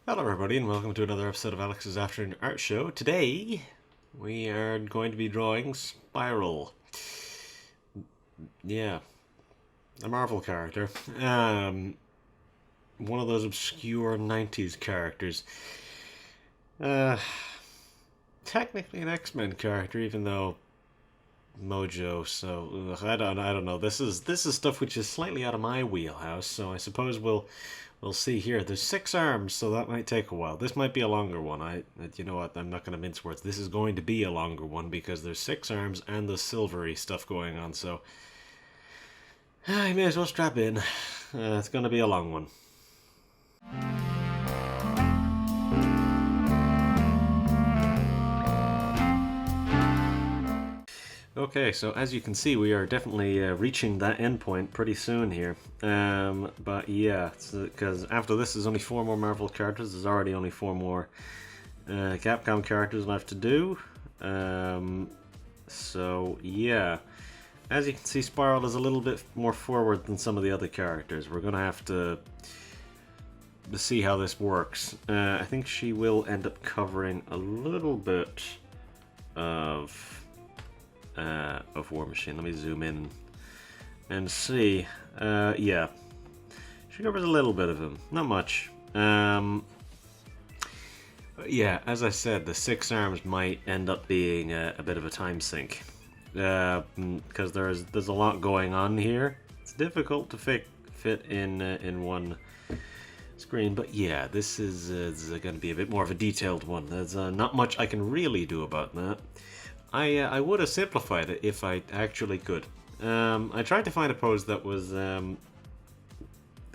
Hello everybody and welcome to another episode of Alex's Afternoon Art Show. Today we are going to be drawing Spiral. Yeah, a Marvel character. One of those obscure 90s characters. Technically an X-Men character, even though Mojo, so I don't know. This is stuff which is slightly out of my wheelhouse, so I suppose we'll see here. There's 6 arms, so that might take a while. This might be a longer one. You know what? I'm not going to mince words. This is going to be a longer one because there's 6 arms and the silvery stuff going on. So I may as well strap in. It's going to be a long one. Okay, so as you can see, we are definitely reaching that endpoint pretty soon here. But yeah, because after this, there's only 4 more Marvel characters. There's already only 4 more Capcom characters left to do. So yeah, as you can see, Spiral is a little bit more forward than some of the other characters. We're gonna have to see how this works. I think she will end up covering a little bit of War Machine. Let me zoom in and see. Yeah, she covers a little bit of him, not much. Yeah, as I said, the 6 arms might end up being a bit of a time sink because there's a lot going on here. It's difficult to fit in one screen, but yeah, this is going to be a bit more of a detailed one. There's not much I can really do about that. I would have simplified it if I actually could. I tried to find a pose that was... I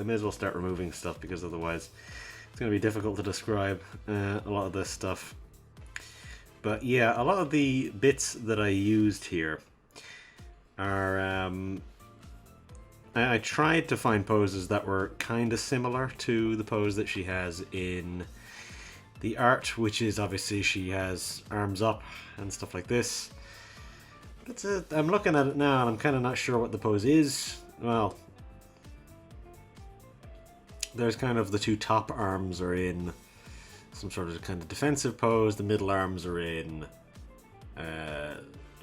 may as well start removing stuff because otherwise it's going to be difficult to describe a lot of this stuff. But yeah, a lot of the bits that I used here are... I tried to find poses that were kind of similar to the pose that she has in the art, which is obviously she has arms up and stuff like this. I'm looking at it now and I'm kind of not sure what the pose is. Well, there's kind of the 2 top arms are in some sort of kind of defensive pose, the middle arms are in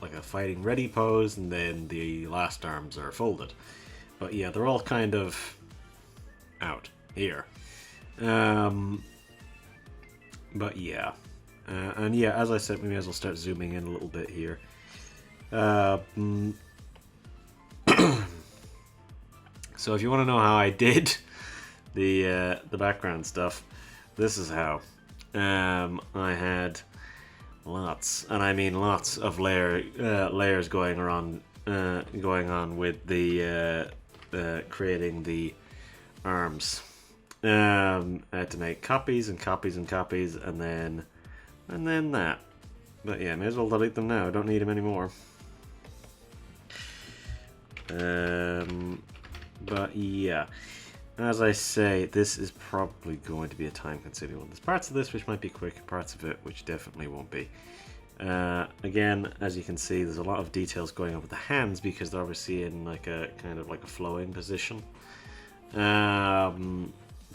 like a fighting ready pose, and then the last arms are folded. But yeah, they're all kind of out here. But yeah, and yeah, as I said, we may as well start zooming in a little bit here. So if you want to know how I did the background stuff, this is how. I had lots, and I mean lots of layers going on with the creating the arms. I had to make copies and copies and copies, and then that. But yeah, may as well delete them now. I don't need them anymore. But yeah, as I say, this is probably going to be a time-consuming one. There's parts of this which might be quick, parts of it which definitely won't be. Again, as you can see, there's a lot of details going on with the hands because they're obviously in like a kind of like a flowing position.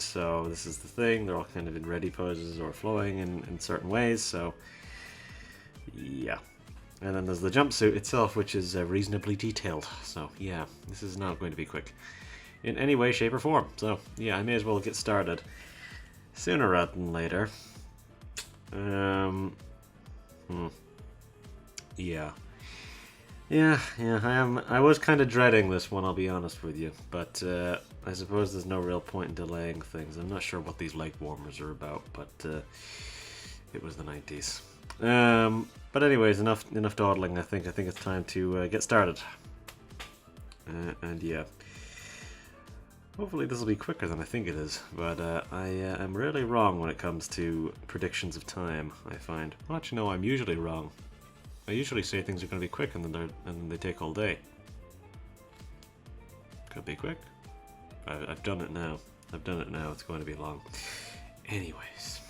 So this is the thing, they're all kind of in ready poses or flowing in certain ways, so yeah. And then there's the jumpsuit itself, which is reasonably detailed, so yeah, this is not going to be quick in any way, shape or form. So yeah, I may as well get started sooner rather than later. Yeah, I was kind of dreading this one, I'll be honest with you, but I suppose there's no real point in delaying things. I'm not sure what these leg warmers are about, but it was the 90s. But anyways, enough dawdling. I think it's time to get started. And yeah, hopefully this will be quicker than I think it is. But I am really wrong when it comes to predictions of time, I find. Well, actually, no, I'm usually wrong. I usually say things are going to be quick and then they take all day. Could be quick. I've done it now. It's going to be long. Anyways.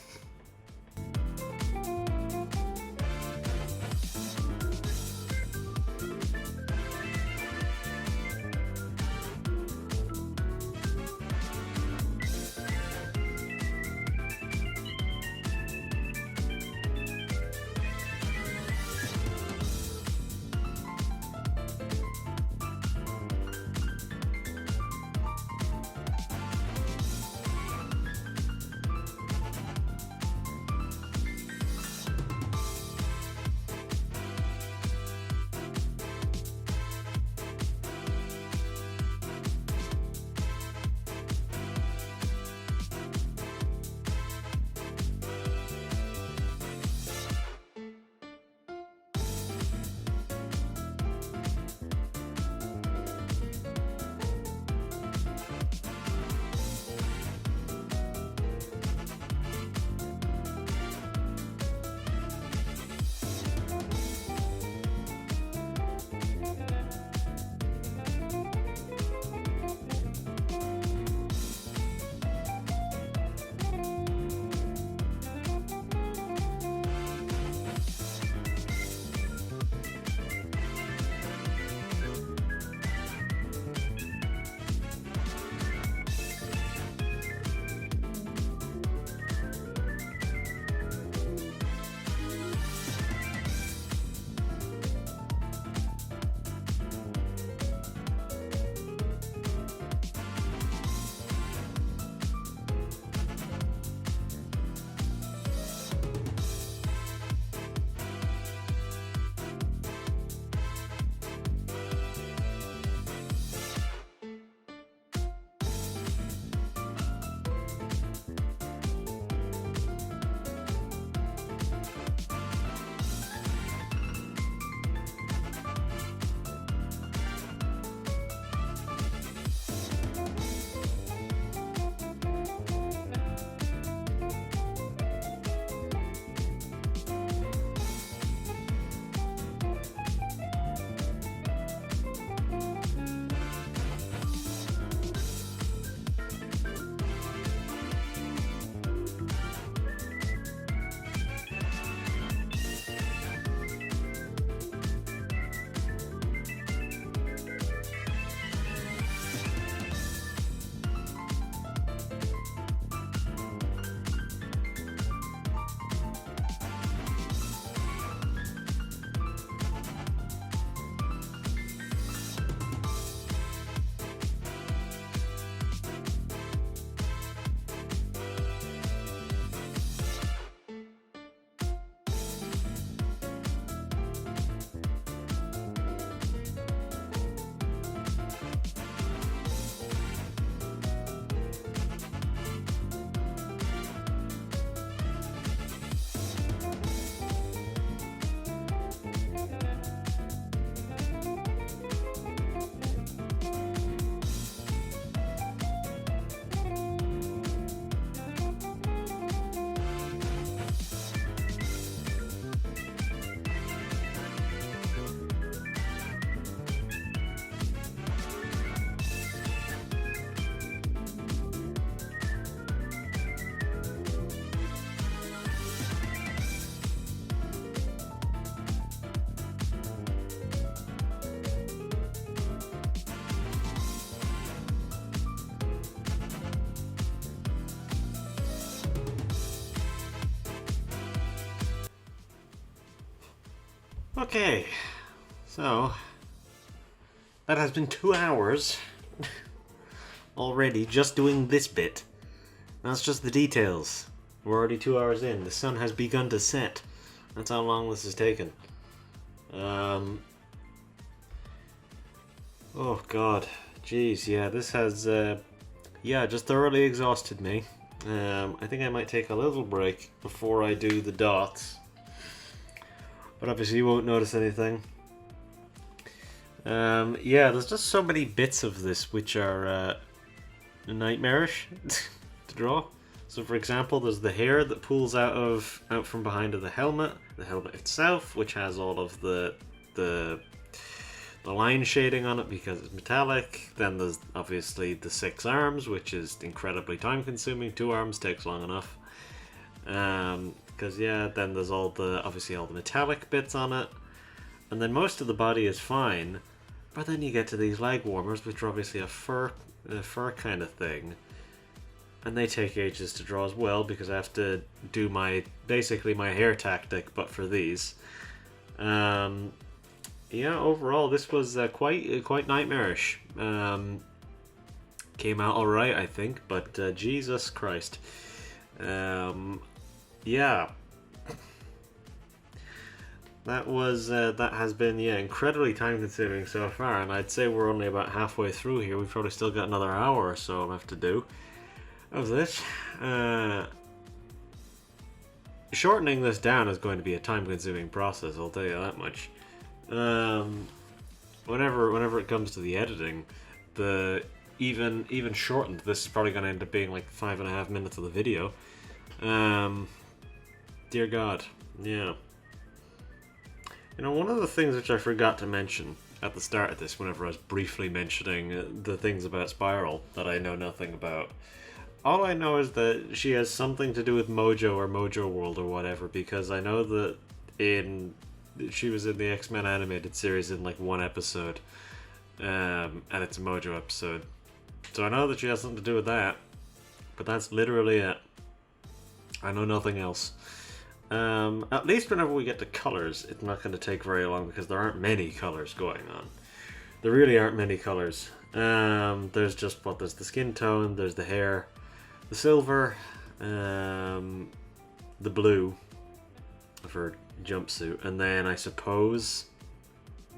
Okay, so that has been 2 hours already just doing this bit. That's just the details. We're already 2 hours in. The sun has begun to set. That's how long this has taken. Oh god. Jeez, yeah, this has just thoroughly exhausted me. I think I might take a little break before I do the dots. But obviously you won't notice anything. Yeah, there's just so many bits of this which are nightmarish to draw. So for example, there's the hair that pulls out from behind of the helmet itself, which has all of the line shading on it because it's metallic. Then there's obviously the 6 arms, which is incredibly time consuming. 2 arms takes long enough. Because then there's obviously all the metallic bits on it, and then most of the body is fine, but then you get to these leg warmers, which are obviously a fur kind of thing, and they take ages to draw as well because I have to do basically my hair tactic, but for these. Overall this was quite nightmarish. Came out alright, I think, but Jesus Christ. Yeah, that has been incredibly time consuming so far, and I'd say we're only about halfway through here. We've probably still got another hour or so left to do of this. Shortening this down is going to be a time consuming process, I'll tell you that much. Whenever it comes to the editing, even shortened, this is probably going to end up being like 5.5 minutes of the video. Dear God, yeah. One of the things which I forgot to mention at the start of this, whenever I was briefly mentioning the things about Spiral that I know nothing about, all I know is that she has something to do with Mojo or Mojo World or whatever, because I know that she was in the X-Men animated series in like one episode, and it's a Mojo episode. So I know that she has something to do with that, but that's literally it. I know nothing else. At least whenever we get to colors, it's not going to take very long because there aren't many colors going on. There really aren't many colors. There's the skin tone, there's the hair, the silver, the blue of her jumpsuit, and then I suppose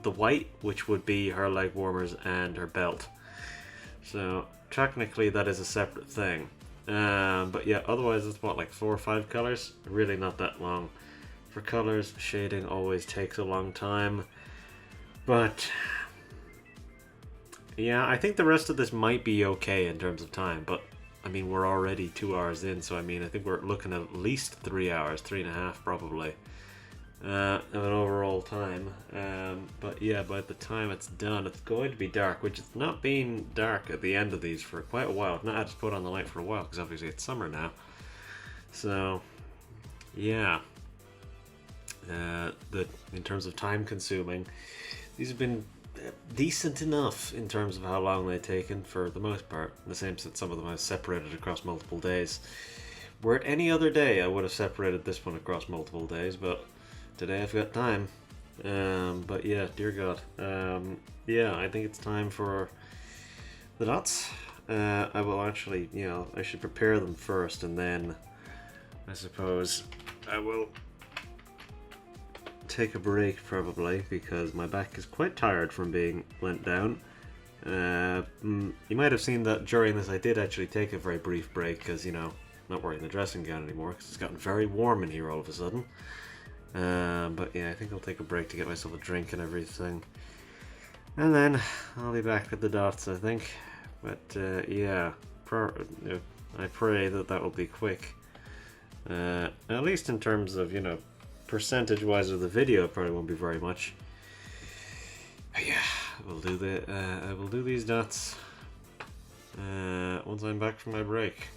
the white, which would be her leg warmers and her belt. So technically that is a separate thing. But yeah, otherwise it's like 4 or 5 colors. Really not that long. For colors, shading always takes a long time. But yeah, I think the rest of this might be okay in terms of time. But I mean, we're already 2 hours in, so I mean, I think we're looking at least 3 hours, 3.5 probably, of an overall time. But yeah, by the time it's done, it's going to be dark, which has not been dark at the end of these for quite a while. I've not had to put on the light for a while because obviously it's summer now. So yeah, in terms of time consuming, these have been decent enough in terms of how long they've taken for the most part. In the same sense, some of them I've separated across multiple days. Were it any other day, I would have separated this one across multiple days, but today I've got time. But yeah, dear God. Yeah, I think it's time for the dots. I will actually, I should prepare them first, and then I suppose I will take a break probably, because my back is quite tired from being lent down. You might have seen that during this I did actually take a very brief break because, not wearing the dressing gown anymore because it's gotten very warm in here all of a sudden. But yeah, I think I'll take a break to get myself a drink and everything, and then I'll be back with the dots, I think. But yeah, I pray that will be quick, at least in terms of, percentage wise of the video. It probably won't be very much, but yeah, I will do these dots once I'm back from my break.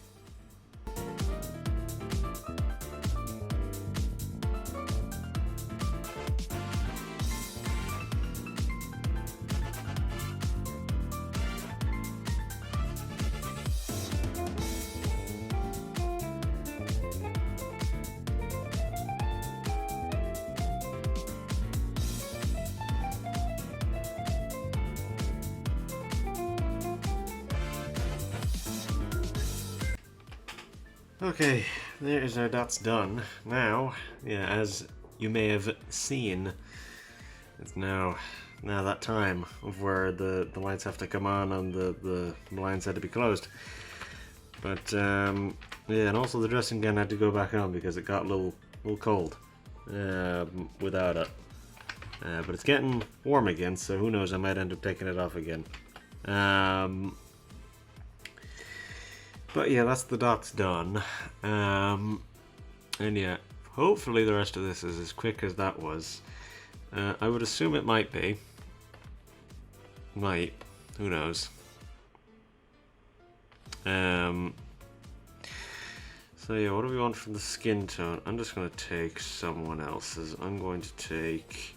Okay, there's our dots done. Now, yeah, as you may have seen, it's now that time of where the lights have to come on and the blinds had to be closed. But yeah, and also the dressing gown had to go back on because it got a little cold without it. But it's getting warm again, so who knows, I might end up taking it off again. But yeah, that's the dots done. And yeah, hopefully the rest of this is as quick as that was. I would assume it might be. Might. Who knows? So yeah, what do we want from the skin tone? I'm just going to take someone else's. I'm going to take...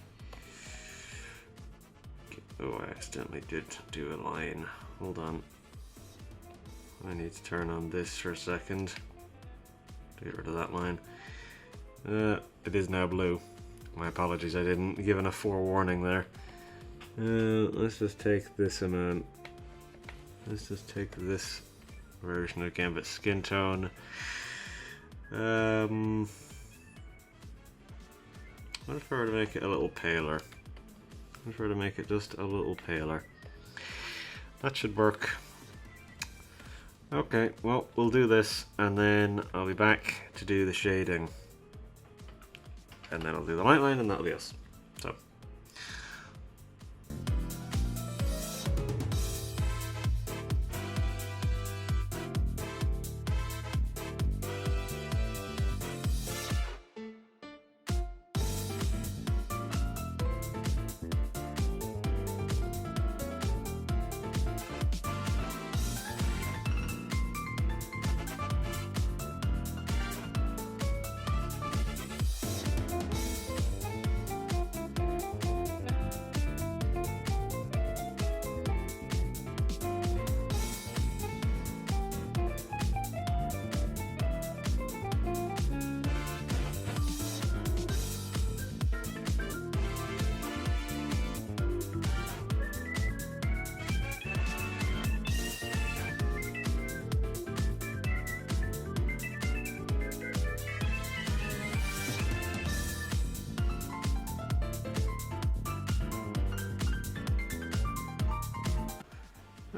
Oh, I accidentally did do a line. Hold on. I need to turn on this for a second to get rid of that line. It is now blue. My apologies, I didn't give enough forewarning there. Let's just take this amount. Let's just take this version of Gambit skin tone. What if I were to make it a little paler? What if I were to make it just a little paler? That should work. Okay, well, we'll do this, and then I'll be back to do the shading. And then I'll do the light line, and that'll be us. So.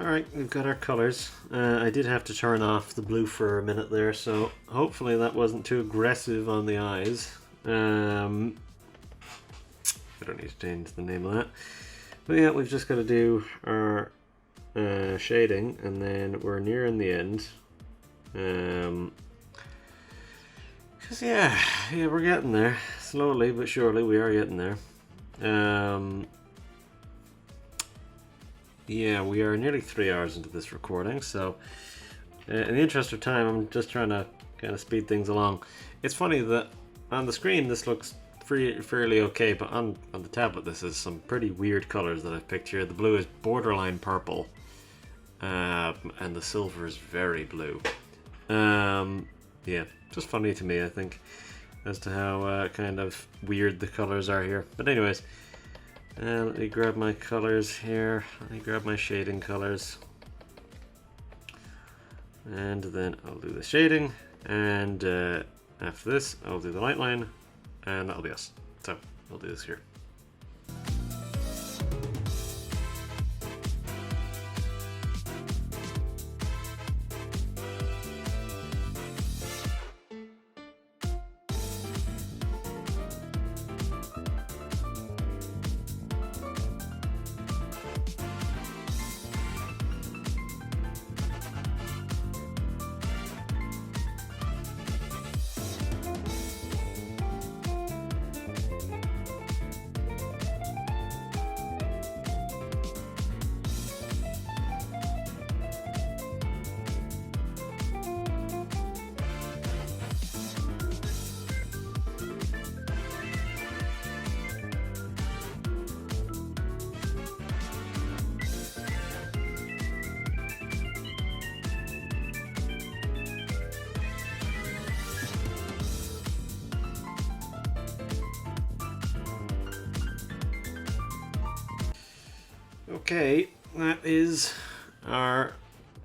Alright, we've got our colours. I did have to turn off the blue for a minute there, so hopefully that wasn't too aggressive on the eyes. I don't need to change the name of that. But yeah, we've just got to do our shading, and then we're nearing the end. Because yeah, we're getting there. Slowly but surely we are getting there. Yeah, we are nearly 3 hours into this recording, so in the interest of time, I'm just trying to kind of speed things along. It's funny that on the screen this looks fairly okay, but on the tablet this is some pretty weird colors that I've picked here. The blue is borderline purple, and the silver is very blue. Yeah, just funny to me, I think, as to how kind of weird the colors are here. But anyways, let me grab my colors here. Let me grab my shading colors. And then I'll do the shading. And after this, I'll do the light line. And that'll be us. So, I'll do this here. Okay, that is our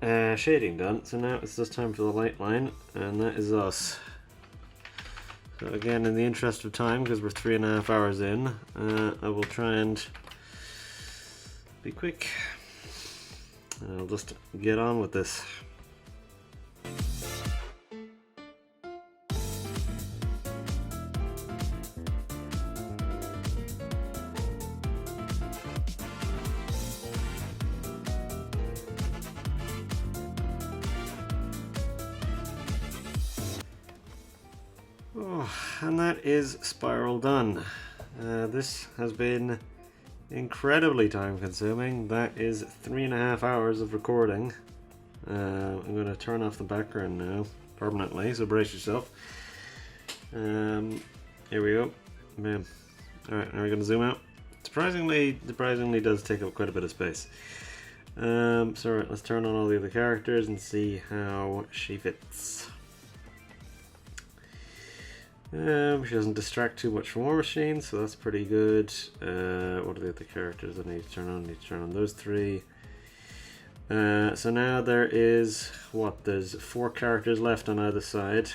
shading done, so now it's just time for the light line, and that is us. So again, in the interest of time, because we're 3.5 hours in, I will try and be quick. And I'll just get on with this. Oh, and that is Spiral done. This has been incredibly time consuming. That is 3.5 hours of recording. I'm going to turn off the background now permanently, so brace yourself. Here we go. Bam. Alright, now we're going to zoom out. Surprisingly does take up quite a bit of space. So right, let's turn on all the other characters and see how she fits. She doesn't distract too much from War Machine, so that's pretty good. What are the other characters I need to turn on? I need to turn on those three. So now there is, there's 4 characters left on either side.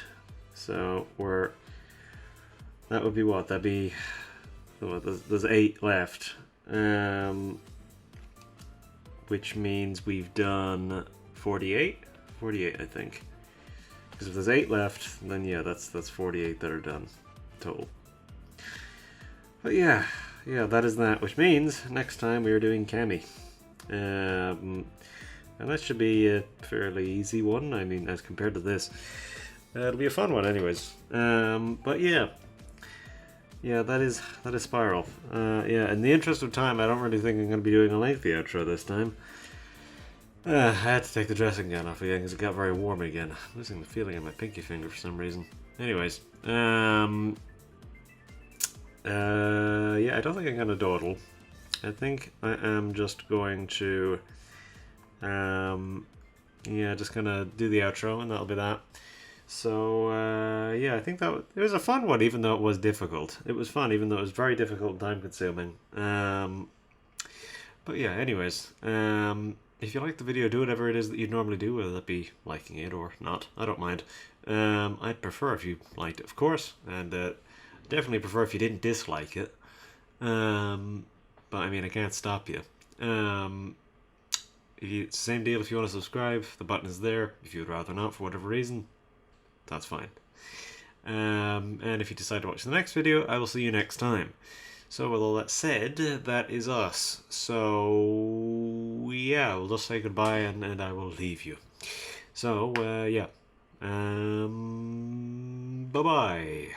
So that would be that'd be, there's 8 left. Which means we've done 48? 48, I think. Because if there's 8 left, then yeah, that's 48 that are done total. But yeah, that is that. Which means next time we are doing Cammy, and that should be a fairly easy one. I mean, as compared to this, it'll be a fun one, anyways. But yeah, that is Spiral. Yeah, in the interest of time, I don't really think I'm going to be doing a lengthy outro this time. I had to take the dressing gown off again because it got very warm again. I'm losing the feeling in my pinky finger for some reason. Anyways, yeah, I don't think I'm gonna dawdle. I think I am just going to, yeah, just gonna do the outro and that'll be that. So, yeah, I think it was a fun one, even though it was difficult. It was fun, even though it was very difficult and time consuming. But yeah, anyways, if you like the video, do whatever it is that you'd normally do, whether that be liking it or not. I don't mind. I'd prefer if you liked it, of course, and definitely prefer if you didn't dislike it. But I mean, I can't stop you. Same deal if you want to subscribe. The button is there. If you'd rather not for whatever reason, that's fine. And if you decide to watch the next video, I will see you next time. So with all that said, that is us. So yeah, we'll just say goodbye and I will leave you. So yeah, bye-bye.